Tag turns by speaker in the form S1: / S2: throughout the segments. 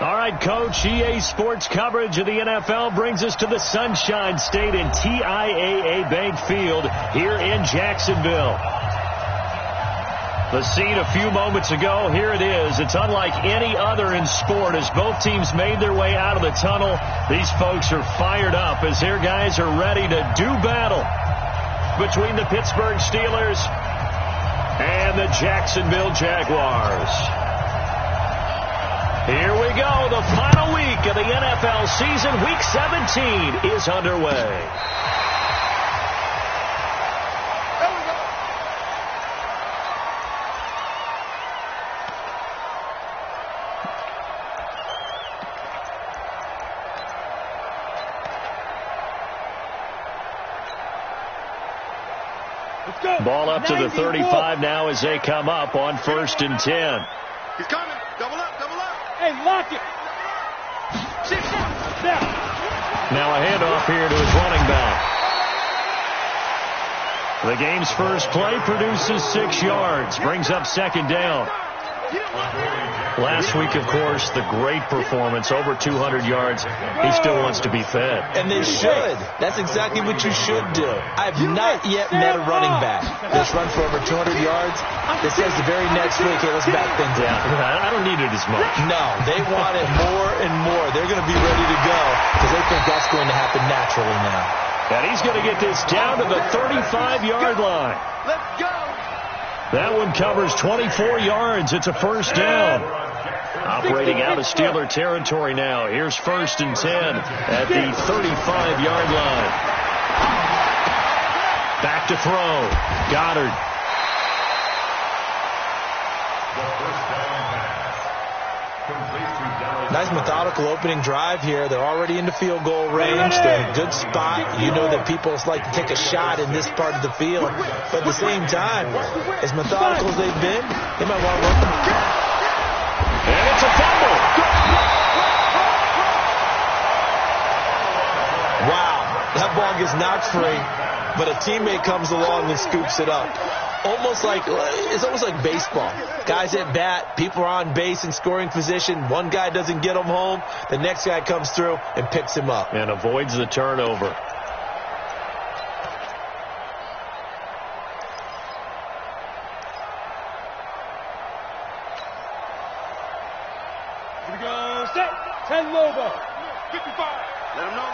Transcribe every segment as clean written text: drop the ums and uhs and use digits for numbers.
S1: All right, Coach, EA Sports coverage of the NFL brings us to the Sunshine State and TIAA Bank Field here in Jacksonville. The scene a few moments ago, here it is. It's unlike any other in sport as both teams made their way out of the tunnel. These folks are fired up as their guys are ready to do battle between the Pittsburgh Steelers and the Jacksonville Jaguars. Here we go. The final week of the NFL season. Week 17 is underway. Ball up to the 35 now as they come up on 1st and 10.
S2: He's coming. Double up, double up.
S3: Hey, lock it.
S1: Now a handoff here to his running back. The game's first play produces 6 yards. Brings up 2nd down. Last week, of course, the great performance, over 200 yards. He still wants to be fed.
S4: And they should. That's exactly what you should do. I've not yet met a running back that's run for over 200 yards that says the very next week, hey, let's back things up.
S1: Yeah, I don't need it as much.
S4: No, they want it more and more. They're going to be ready to go because they think that's going to happen naturally now.
S1: And he's going to get this down to the 35-yard line.
S2: Let's go.
S1: That one covers 24 yards. It's a 1st down. Operating out of Steeler territory now. Here's 1st and 10 at the 35-yard line. Back to throw. Goddard.
S4: Nice methodical opening drive here. They're already into field goal range. They're in a good spot. You know that people like to take a shot in this part of the field. But at the same time, as methodical as they've been, they might want to run them.
S1: And it's a fumble.
S4: Wow. That ball gets knocked free, but a teammate comes along and scoops it up. It's almost like baseball. Guys at bat, people are on base in scoring position. One guy doesn't get him home. The next guy comes through and picks him up.
S1: And avoids the turnover.
S3: Here we go. Set. 10 Lobo.
S2: 55. Let him know.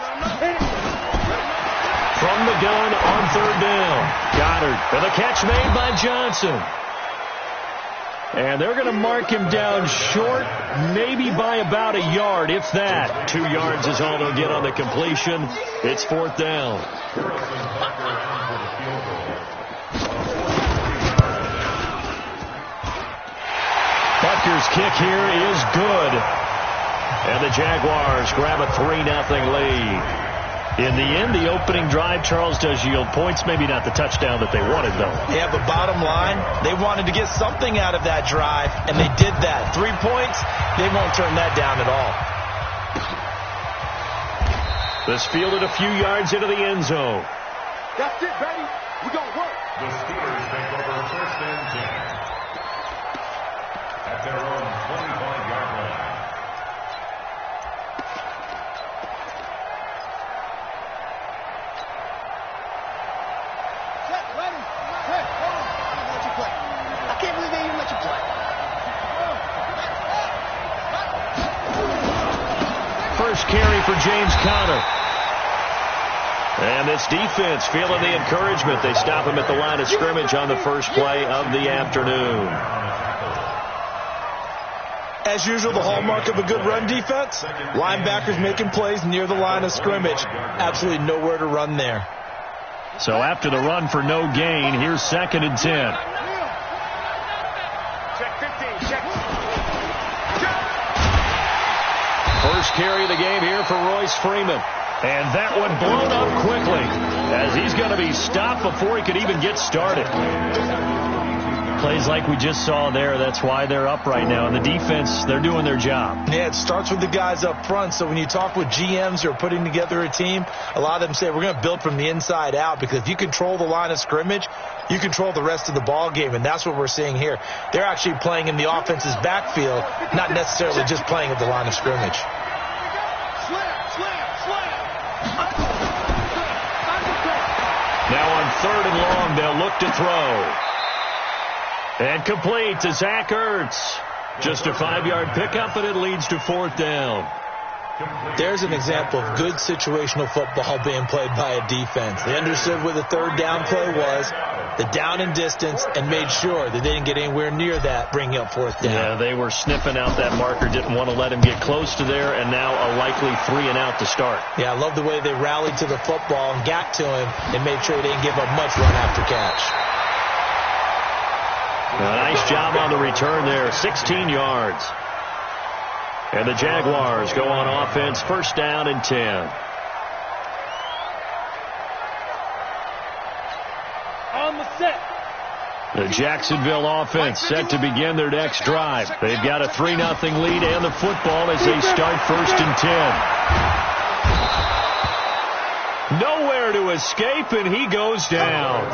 S1: From the gun on 3rd down. Goddard. And the catch made by Johnson. And they're going to mark him down short, maybe by about a yard, if that. 2 yards is all they'll get on the completion. It's 4th down. Butker's kick here is good. And the Jaguars grab a 3-0 lead. In the end, the opening drive, Charles, does yield points. Maybe not the touchdown that they wanted, though.
S4: Yeah, but bottom line, they wanted to get something out of that drive, and they did that. 3 points, they won't turn that down at all.
S1: This fielded a few yards into the end zone.
S2: That's it, baby. We're going to work.
S5: The Steelers take over 1st and 10 at their own 25-yard line.
S1: First carry for James Conner. And this defense feeling the encouragement. They stop him at the line of scrimmage on the first play of the afternoon.
S4: As usual, the hallmark of a good run defense, linebackers making plays near the line of scrimmage. Absolutely nowhere to run there.
S1: So after the run for no gain, here's 2nd and 10. First carry of the game here for Royce Freeman. And that one blown up quickly as he's going to be stopped before he could even get started. Plays like we just saw there. That's why they're up right now. And the defense, they're doing their job.
S4: Yeah, it starts with the guys up front. So when you talk with GMs who are putting together a team, a lot of them say we're going to build from the inside out, because if you control the line of scrimmage, you control the rest of the ball game, and that's what we're seeing here. They're actually playing in the offense's backfield, not necessarily just playing at the line of scrimmage.
S1: Now on 3rd and long, they'll look to throw. And complete to Zach Ertz. Just a 5-yard pickup, and it leads to 4th down.
S4: There's an example of good situational football being played by a defense. They understood where the 3rd down play was, the down and distance, and made sure that they didn't get anywhere near that, bringing up 4th down.
S1: Yeah, they were sniffing out that marker, didn't want to let him get close to there, and now a likely 3 and out to start.
S4: Yeah, I love the way they rallied to the football and got to him and made sure they didn't give up much run after catch.
S1: A nice job on the return there, 16 yards. And the Jaguars go on offense, 1st down and 10.
S3: On the set.
S1: The Jacksonville offense set to begin their next drive. They've got a 3-0 lead and the football as they start 1st and 10. Nowhere to escape, and he goes down.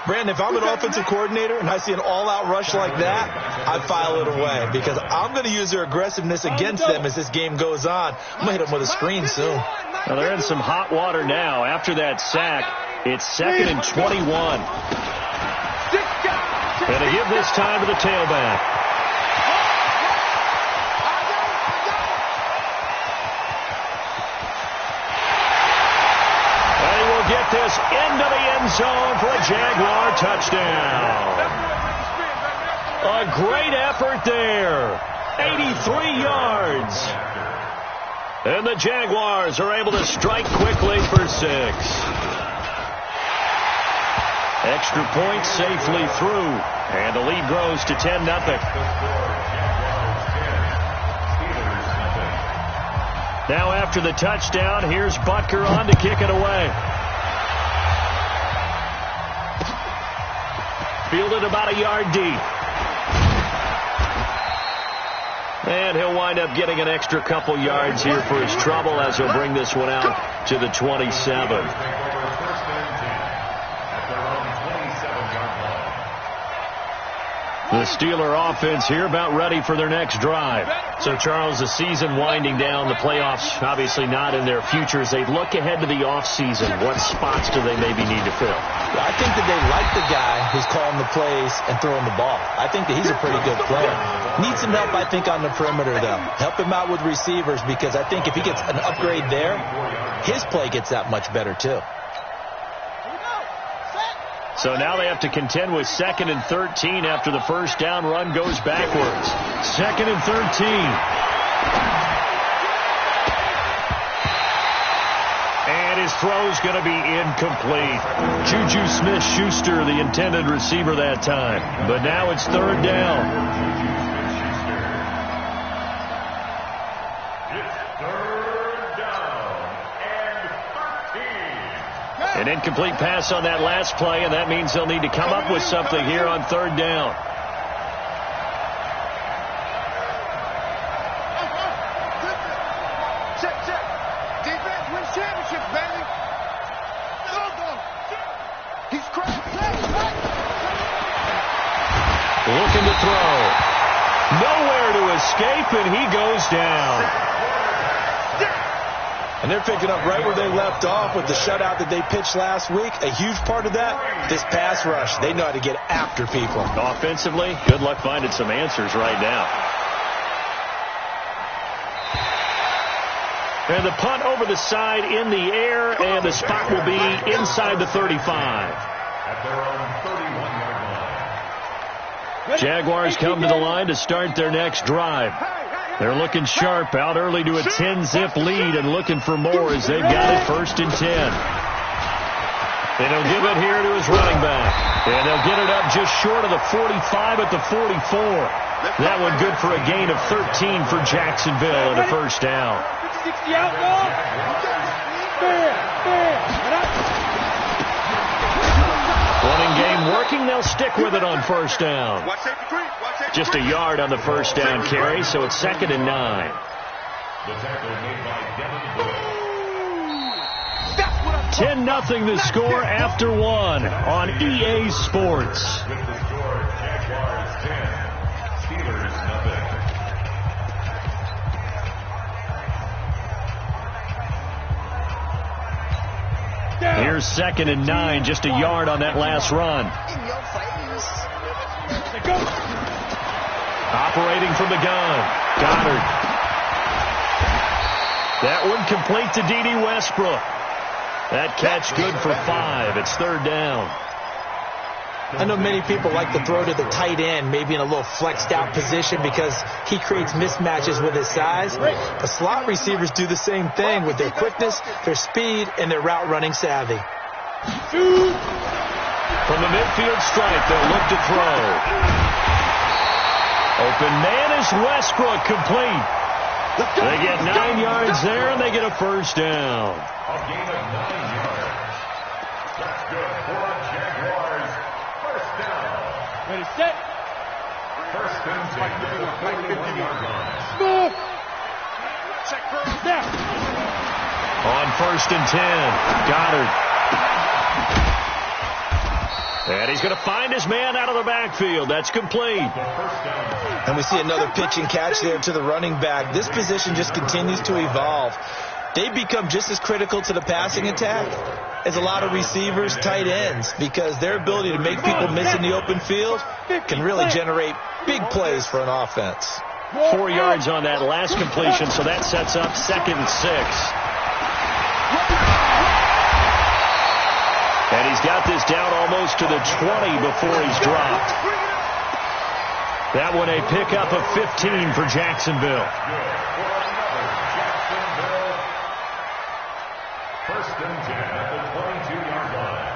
S4: Brandon, if I'm an offensive coordinator and I see an all-out rush like that, I file it away, because I'm going to use their aggressiveness against them as this game goes on. I'm going to hit them with a screen soon.
S1: Well, they're in some hot water now. After that sack, it's 2nd and 21. And they give this time to the tailback. Get this into the end zone for a Jaguar touchdown. A great effort there. 83 yards. And the Jaguars are able to strike quickly for 6. Extra point safely through. And the lead grows to 10-0. Now after the touchdown, here's Butker on to kick it away. Fielded about a yard deep. And he'll wind up getting an extra couple yards here for his trouble as he'll bring this one out to the 27. The Steeler offense here about ready for their next drive. So, Charles, the season winding down, the playoffs obviously not in their futures. They look ahead to the offseason. What spots do they maybe need to fill?
S4: Well, I think that they like the guy who's calling the plays and throwing the ball. I think that he's a pretty good player. Needs some help, I think, on the perimeter, though. Help him out with receivers, because I think if he gets an upgrade there, his play gets that much better, too.
S1: So now they have to contend with 2nd and 13 after the first down run goes backwards. 2nd and 13. And his throw's going to be incomplete. Juju Smith-Schuster, the intended receiver that time. But now it's 3rd down. An incomplete pass on that last play, and that means they'll need to come up with something here on 3rd down.
S2: Defense wins championships, baby. He's crazy.
S1: Looking to throw. Nowhere to escape, and he goes down.
S4: And they're picking up right where they left off with the shutout that they pitched last week. A huge part of that, this pass rush. They know how to get after people.
S1: Offensively, good luck finding some answers right now. And the punt over the side in the air, and the spot will be inside the 35.
S5: At their own 31-yard line.
S1: Jaguars come to the line to start their next drive. They're looking sharp, out early to a 10-zip lead and looking for more as they've got it 1st and 10. And he'll give it here to his running back. And they'll get it up just short of the 45 at the 44. That one good for a gain of 13 for Jacksonville and a 1st down.
S3: 60 out ball. Fair.
S1: Running game working. They'll stick with it on first down. Just a yard on the first down carry, so it's 2nd and 9.
S5: The tackle made by Devin Bush.
S1: 10-0 the score after 1 on EA Sports.
S5: With the score, Jaguars 10, Steelers 0.
S1: Here's 2nd and 9, just a yard on that last run. Operating from the gun, Goddard. That one complete to D.D. Westbrook. That catch good for 5. It's 3rd down.
S4: I know many people like to throw to the tight end, maybe in a little flexed out position because he creates mismatches with his size. The slot receivers do the same thing with their quickness, their speed, and their route running savvy.
S1: From the midfield stripe, they'll look to throw. Open man is Westbrook, complete. They get 9 yards there, and they get a first down.
S5: A gain of 9 yards. That's good for Jaguars. First down.
S3: Ready, set.
S5: First and 10 at the 41-yard line.
S3: Move. Snap.
S1: On 1st and 10, Goddard. And he's going to find his man out of the backfield. That's complete.
S4: And we see another pitch and catch there to the running back. This position just continues to evolve. They become just as critical to the passing attack as a lot of receivers, tight ends, because their ability to make people miss in the open field can really generate big plays for an offense.
S1: 4 yards on that last completion, so that sets up 2nd and 6. And he's got this down almost to the 20 before he's dropped. That one a pickup of 15 for Jacksonville.
S5: First and 10 at the 22-yard line.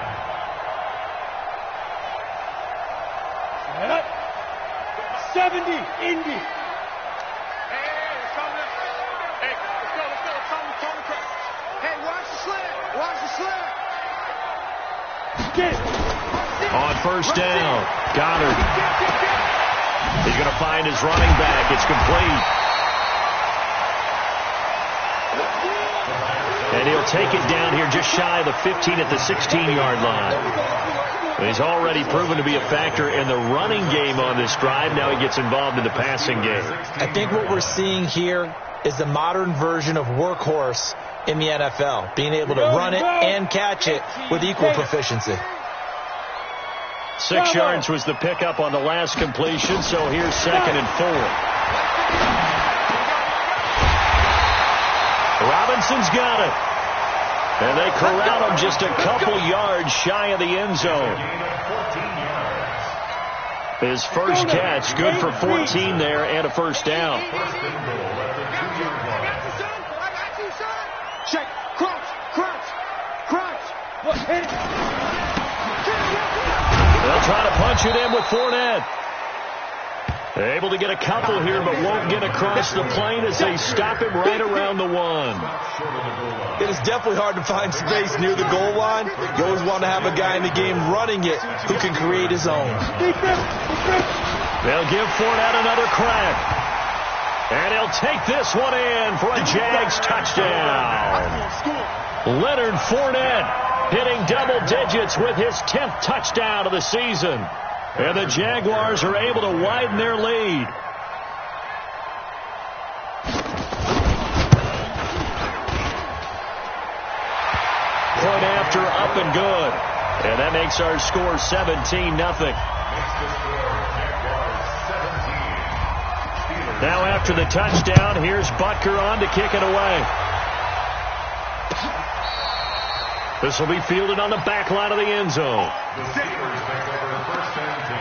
S3: 70, Indy.
S2: Hey, watch the slant. Watch the slant.
S1: On first down, Goddard. He's going to find his running back. It's complete. And he'll take it down here just shy of the 15 at the 16-yard line. He's already proven to be a factor in the running game on this drive. Now he gets involved in the passing game.
S4: I think what we're seeing here is the modern version of workhorse in the NFL, being able to run it and catch it with equal proficiency.
S1: 6 yards was the pickup on the last completion, so here's 2nd and 4. Robinson's got it. And they corral him just a couple yards shy of the end zone. His first catch, good for 14 there and a first down.
S2: Check. Crouch.
S1: They'll try to punch it in with Fournette. They're able to get a couple here, but won't get across the plane as they stop him right around the 1.
S4: It is definitely hard to find space near the goal line. You always want to have a guy in the game running it who can create his own.
S1: They'll give Fournette another crack. And he'll take this one in for a Jags touchdown. Leonard Fournette hitting double digits with his 10th touchdown of the season. And the Jaguars are able to widen their lead. Point after, up and good. And that makes our score 17-0. Now after the touchdown, here's Butker on to kick it away. This will be fielded on the back line of the end zone.
S5: The Steelers take over first and 10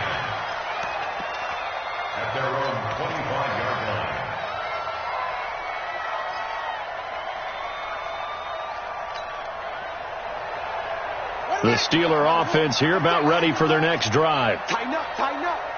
S5: at their own 25-yard line.
S1: The Steeler offense here about ready for their next drive.
S2: Tighten up.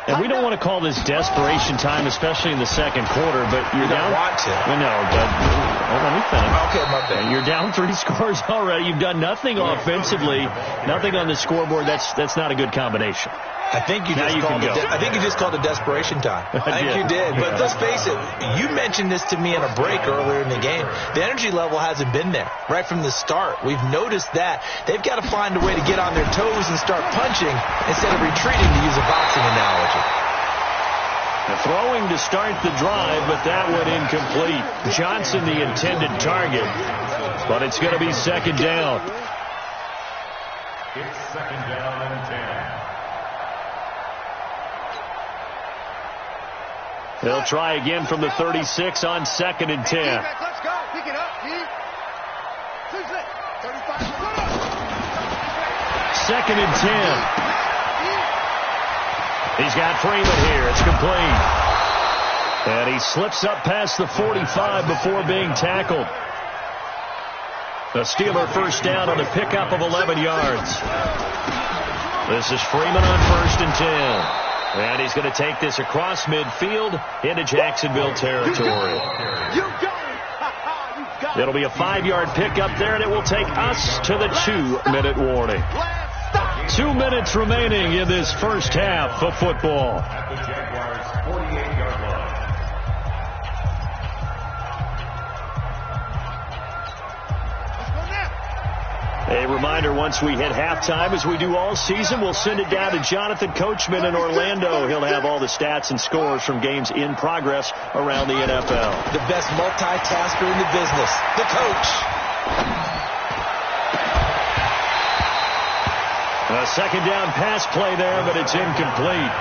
S1: And we don't want to call this desperation time, especially in the second quarter, but you're down.
S4: Want to.
S1: Well, no, let me finish.
S4: Okay, my bad.
S1: You're down 3 scores already. You've done nothing offensively, nothing on the scoreboard. That's not a good combination.
S4: I think you just called it desperation time. I think you did. But let's face it, you mentioned this to me in a break earlier in the game. The energy level hasn't been there right from the start. We've noticed that. They've got to find a way to get on their toes and start punching instead of retreating, to use a boxing analogy.
S1: Throwing to start the drive, but that one incomplete. Johnson the intended target, but it's going to be second down.
S5: It's second down and 10.
S1: They'll try again from the 36 on second and 10.
S2: Let's go. Pick it up, Pete. 35.
S1: Second and 10. He's got Freeman here. It's complete. And he slips up past the 45 before being tackled. The Steeler first down on a pickup of 11 yards. This is Freeman on first and 10. And he's going to take this across midfield into Jacksonville territory. It'll be a 5-yard pickup there, and it will take us to the 2-minute warning. 2 minutes remaining in this first half of football.
S5: At the Jaguars' 48-yard line.
S1: A reminder, once we hit halftime, as we do all season, we'll send it down to Jonathan Coachman in Orlando. He'll have all the stats and scores from games in progress around the NFL.
S4: The best multitasker in the business, the coach.
S1: A second down pass play there, but it's incomplete.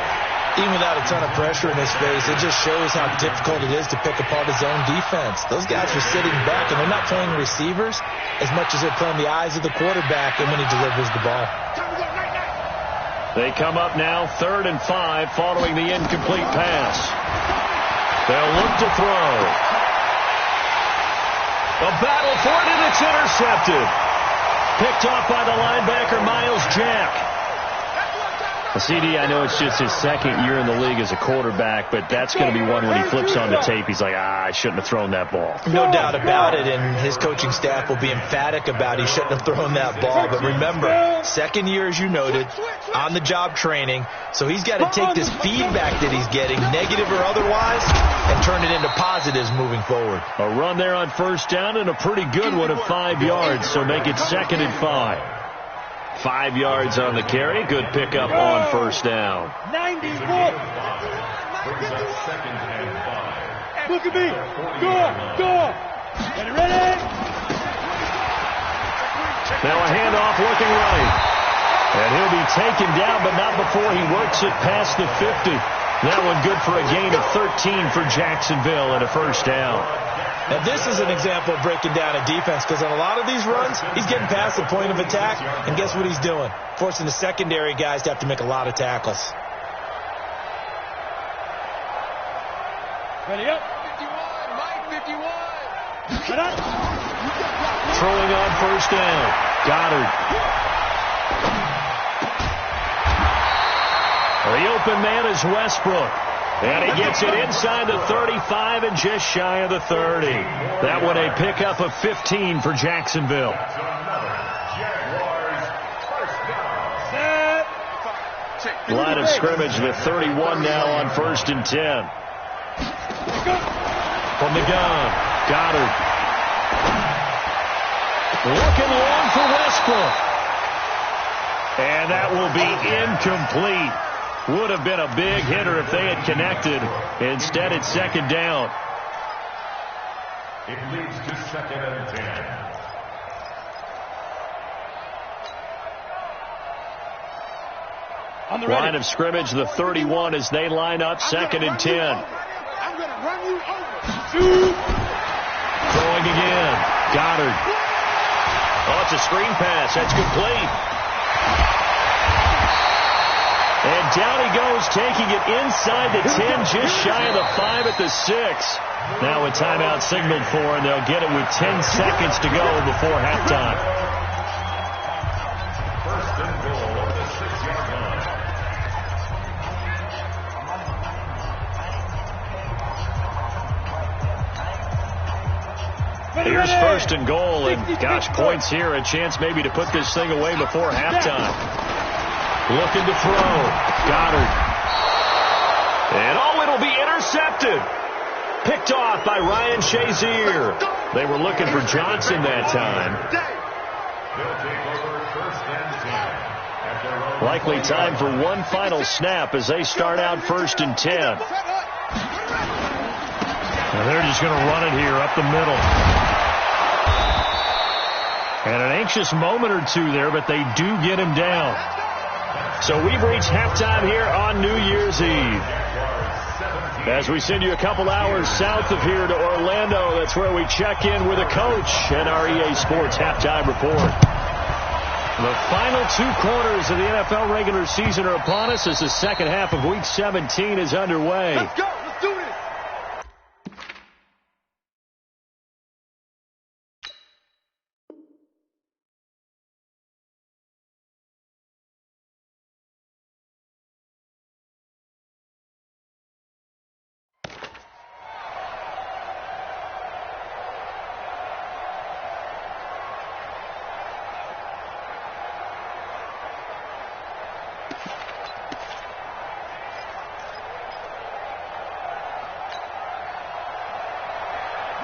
S4: Even without a ton of pressure in his face, it just shows how difficult it is to pick apart his own defense. Those guys are sitting back, and they're not playing receivers as much as they're playing the eyes of the quarterback and when he delivers the ball.
S1: They come up now 3rd and 5 following the incomplete pass. They'll look to throw. A battle for it, and it's intercepted. Picked off by the linebacker, Miles Jack. CD, I know it's just his second year in the league as a quarterback, but that's going to be one when he flips on the tape. He's like, I shouldn't have thrown that ball.
S4: No doubt about it, and his coaching staff will be emphatic about he shouldn't have thrown that ball. But remember, second year, as you noted, on-the-job training, so he's got to take this feedback that he's getting, negative or otherwise, and turn it into positives moving forward.
S1: A run there on first down and a pretty good one of 5 yards, so make it 2nd and 5. 5 yards on the carry. Good pickup on first down.
S3: 94.
S5: Brings up second and 5.
S3: Look at me. Go. Ready.
S1: Now a handoff looking right. And he'll be taken down, but not before he works it past the 50. That one good for a gain of 13 for Jacksonville and a first down.
S4: Now, this is an example of breaking down a defense, because on a lot of these runs, he's getting past the point of attack, and guess what he's doing? Forcing the secondary guys to have to make a lot of tackles.
S3: Ready up.
S2: 51, Mike, 51.
S3: Ready up.
S1: Throwing on first down. Goddard. The open man is Westbrook. And he gets it inside the 35 and just shy of the 30. That one a pickup of 15 for Jacksonville. Line of scrimmage, the 31 now on first and 10. From the gun, Goddard. Looking long for Westbrook. And that will be incomplete. Would have been a big hitter if they had connected. Instead, it's second down.
S5: It leads to 2nd and 10.
S1: Line of scrimmage, the 31 as they line up, 2nd and 10.
S2: I'm going to run you over.
S1: Throwing again. Goddard. Oh, it's a screen pass. That's complete. And down he goes, taking it inside the 10, just shy of the 5 at the 6. Now a timeout signaled for, and they'll get it with 10 seconds to go before halftime.
S5: First and goal at the 6-yard line.
S1: Here's first and goal, and gosh, points here. A chance maybe to put this thing away before halftime. Looking to throw. Goddard. And it'll be intercepted. Picked off by Ryan Shazier. They were looking for Johnson that time. Likely time for one final snap as they start out 1st and 10. And they're just going to run it here up the middle. And an anxious moment or two there, but they do get him down. So we've reached halftime here on New Year's Eve. As we send you a couple hours south of here to Orlando, that's where we check in with a coach and our EA Sports Halftime Report. The final 2 quarters of the NFL regular season are upon us as the second half of Week 17 is underway.
S2: Let's go. Let's do this.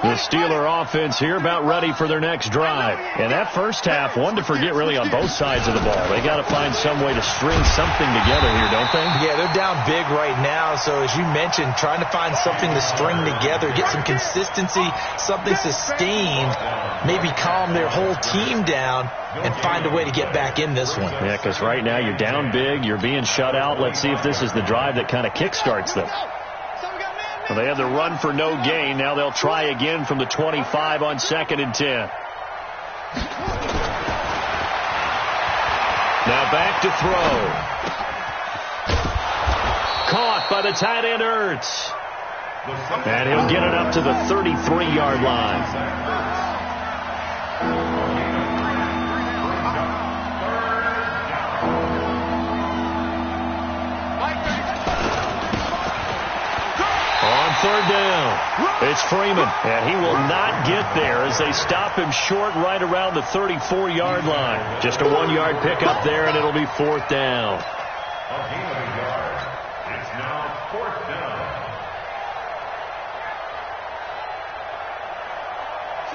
S1: The Steeler offense here about ready for their next drive. And that first half, one to forget really on both sides of the ball. They got to find some way to string something together here, don't they?
S4: Yeah, they're down big right now. So as you mentioned, trying to find something to string together, get some consistency, something sustained, maybe calm their whole team down and find a way to get back in this one.
S1: Yeah, because right now you're down big, you're being shut out. Let's see if this is the drive that kind of kickstarts them. Well, they had the run for no gain. Now they'll try again from the 25 on 2nd and 10. Now back to throw. Caught by the tight end Ertz. And he'll get it up to the 33-yard line. Third down. It's Freeman, and he will not get there as they stop him short right around the 34-yard line. Just a 1-yard pickup there, and it'll be 4th down.
S5: A gain of a yard. It's now 4th down.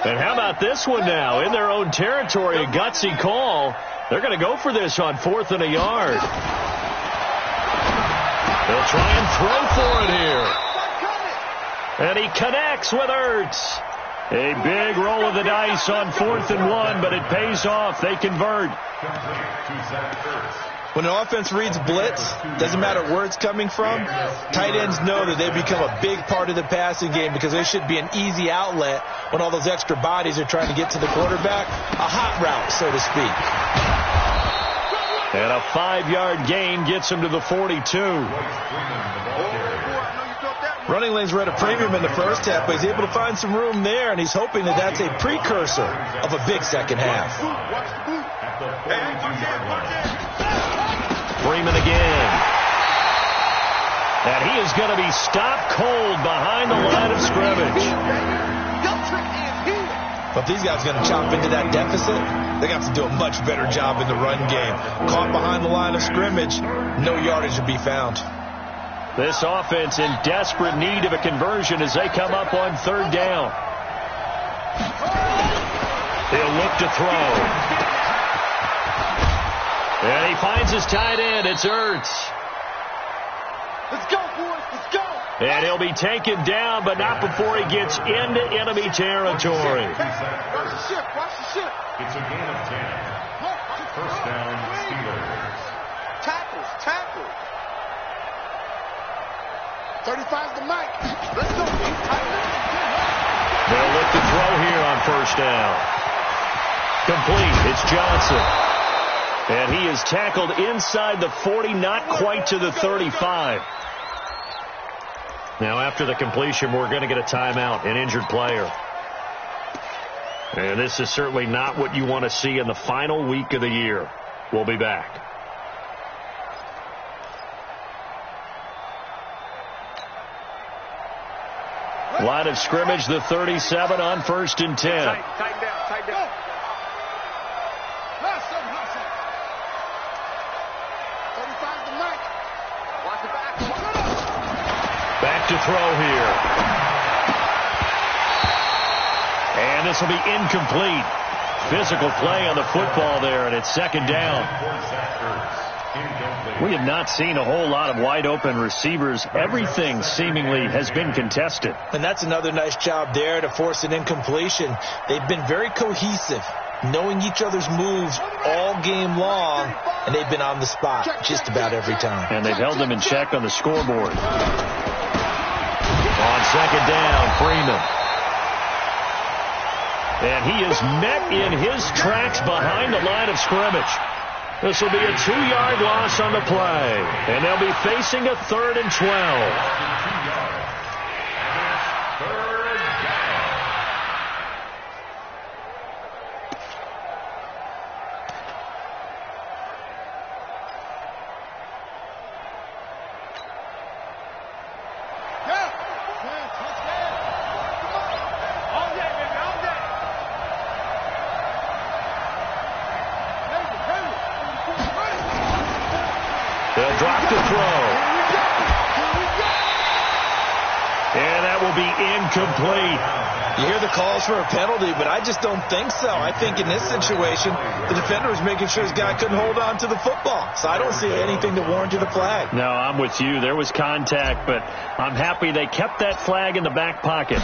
S1: And how about this one now? In their own territory, a gutsy call. They're going to go for this on 4th and a yard. They'll try and throw for it here. And he connects with Ertz. A big roll of the dice on 4th and 1, but it pays off. They convert.
S4: When an offense reads blitz, doesn't matter where it's coming from, tight ends know that they become a big part of the passing game because there should be an easy outlet when all those extra bodies are trying to get to the quarterback. A hot route, so to speak.
S1: And a 5-yard gain gets him to the 42.
S4: Running lanes were at a premium in the first half, but he's able to find some room there, and he's hoping that that's a precursor of a big second half.
S1: Freeman again. And he is going to be stopped cold behind the line of scrimmage.
S4: But if these guys are going to chop into that deficit, they got to do a much better job in the run game. Caught behind the line of scrimmage, no yardage to be found.
S1: This offense in desperate need of a conversion as they come up on 3rd down. He'll look to throw. And he finds his tight end. It's Ertz.
S2: Let's go, boys. Let's go.
S1: And he'll be taken down, but not before he gets into enemy territory.
S2: Watch the ship. Watch the ship.
S5: It's a gain of 10. 1st down, Steelers.
S2: Tackles. 35's the mic. Let's go.
S1: They'll look to throw here on 1st down. Complete. It's Johnson. And he is tackled inside the 40, not quite to the 35. Now after the completion, we're going to get a timeout, an injured player. And this is certainly not what you want to see in the final week of the year. We'll be back. Line of scrimmage, the 37 on 1st and 10.
S2: Tighten down, tighten down. Hustle, hustle. 35 to Mike. Watch the back.
S1: Back to throw here. And this will be incomplete. Physical play on the football there, and it's 2nd down. We have not seen a whole lot of wide-open receivers. Everything seemingly has been contested.
S4: And that's another nice job there to force an incompletion. They've been very cohesive, knowing each other's moves all game long, and they've been on the spot just about every time.
S1: And they've held them in check on the scoreboard. On 2nd down, Freeman. And he is met in his tracks behind the line of scrimmage. This will be a 2-yard loss on the play. And they'll be facing a 3rd and 12. They'll drop to throw. And that will be incomplete.
S4: You hear the calls for a penalty, but I just don't think so. I think in this situation, the defender was making sure his guy couldn't hold on to the football. So I don't see anything that warranted a flag.
S1: No, I'm with you. There was contact, but I'm happy they kept that flag in the back pocket.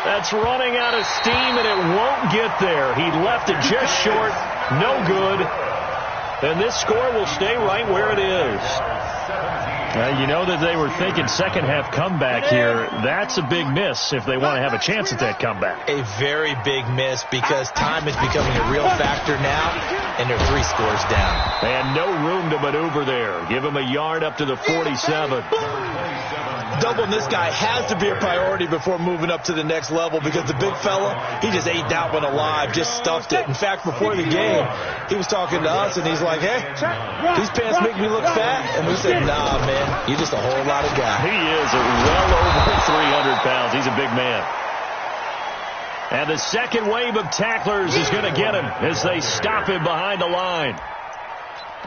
S1: That's running out of steam, and it won't get there. He left it just short. No good. And this score will stay right where it is. You know that they were thinking second half comeback here. That's a big miss if they want to have a chance at that comeback.
S4: A very big miss because time is becoming a real factor now, and they're 3 scores down.
S1: And no room to maneuver there. Give him a yard up to the 47.
S4: Doubling this guy has to be a priority before moving up to the next level because the big fella, he just ate that one alive, just stuffed it. In fact, before the game, he was talking to us, and he's like, hey, these pants make me look fat. And we said, nah, man, you're just a whole lot of guy.
S1: He is well over 300 pounds. He's a big man. And the second wave of tacklers is going to get him as they stop him behind the line.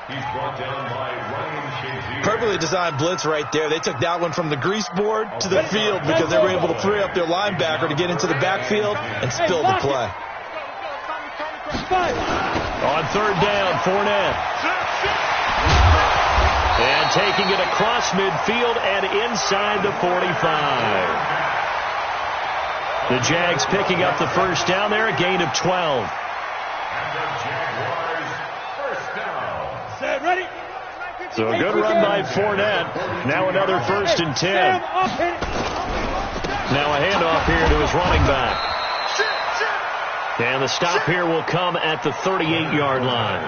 S5: He's brought down by Ryan Shazier.
S4: Perfectly designed blitz right there. They took that one from the grease board to the field because they were able to free up their linebacker to get into the backfield and spill the play.
S1: On 3rd down, Fournette. And taking it across midfield and inside the 45. The Jags picking up the first down there, a gain of 12.
S5: And the Jaguars first down.
S3: Set, ready.
S1: So a good run by Fournette. Now another 1st and 10. Now a handoff here to his running back. And the stop here will come at the 38-yard line.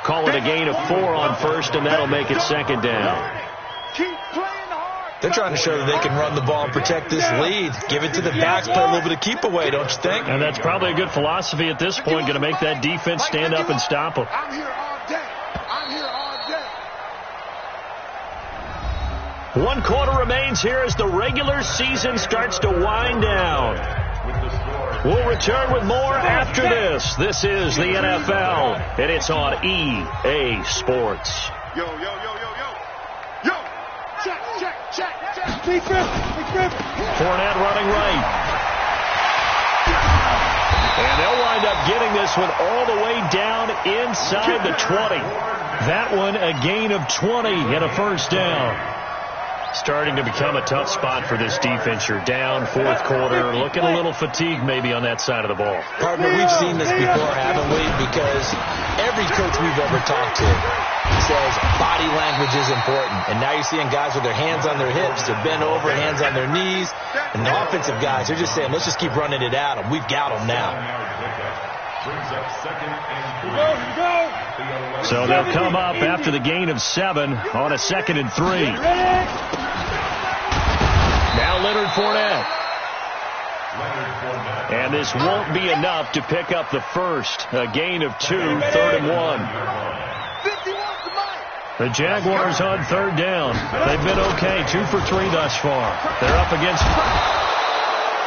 S1: Call it a gain of 4 on 1st, and that'll make it 2nd down.
S4: They're trying to show that they can run the ball and protect this lead. Give it to the backs, play a little bit of keep away, don't you think?
S1: And that's probably a good philosophy at this point, going to make that defense stand up and stop them.
S2: I'm here all day. I'm here all day.
S1: 1 quarter remains here as the regular season starts to wind down. We'll return with more after this. This is the NFL, and it's on EA Sports.
S2: Yo, yo, yo, yo, yo. Yo. Check, check, check, check.
S1: Fournette running right. And they'll wind up getting this one all the way down inside the 20. That one a gain of 20 and a first down. Starting to become a tough spot for this defense. You're down 4th quarter, looking a little fatigued maybe on that side of the ball.
S4: Partner, we've seen this before, haven't we? Because every coach we've ever talked to says body language is important. And now you're seeing guys with their hands on their hips, they're bent over, hands on their knees. And the offensive guys, they're just saying, let's just keep running it at them. We've got them now.
S5: Brings up 2nd and 3.
S1: So they'll come up after the gain of 7 on a 2nd and 3. Now Leonard Fournette. And this won't be enough to pick up the first. A gain of 2, 3rd and 1.
S2: 51 to Mike.
S1: The Jaguars on third down. They've been okay, 2 for 3 thus far. They're up against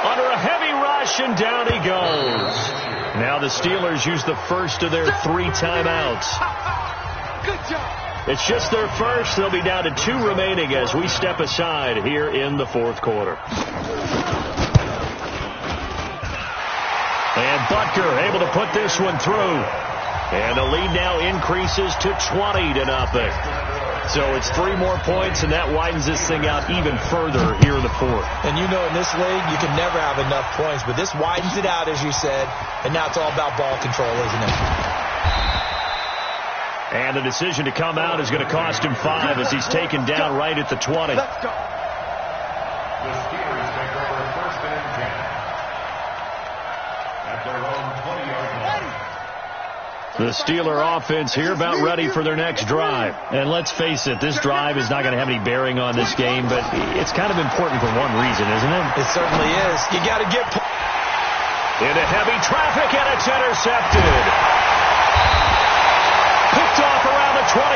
S1: under a heavy rush, and down he goes. Now the Steelers use the first of their 3 timeouts.
S2: Good job.
S1: It's just their first. They'll be down to 2 remaining as we step aside here in the fourth quarter. And Butker able to put this one through. And the lead now increases to 20-0. So it's 3 more points, and that widens this thing out even further here in the fourth.
S4: And you know in this league, you can never have enough points, but this widens it out, as you said, and now it's all about ball control, isn't it?
S1: And the decision to come out is going to cost him 5 as he's taken down right at the 20.
S2: Let's go.
S5: The Steelers take over first and 10 at their own 20-yard line.
S1: The Steeler offense here about ready for their next drive. And let's face it, this drive is not going to have any bearing on this game, but it's kind of important for one reason, isn't it?
S4: It certainly is. You got to get
S1: into heavy traffic, and it's intercepted. Picked off around the 27.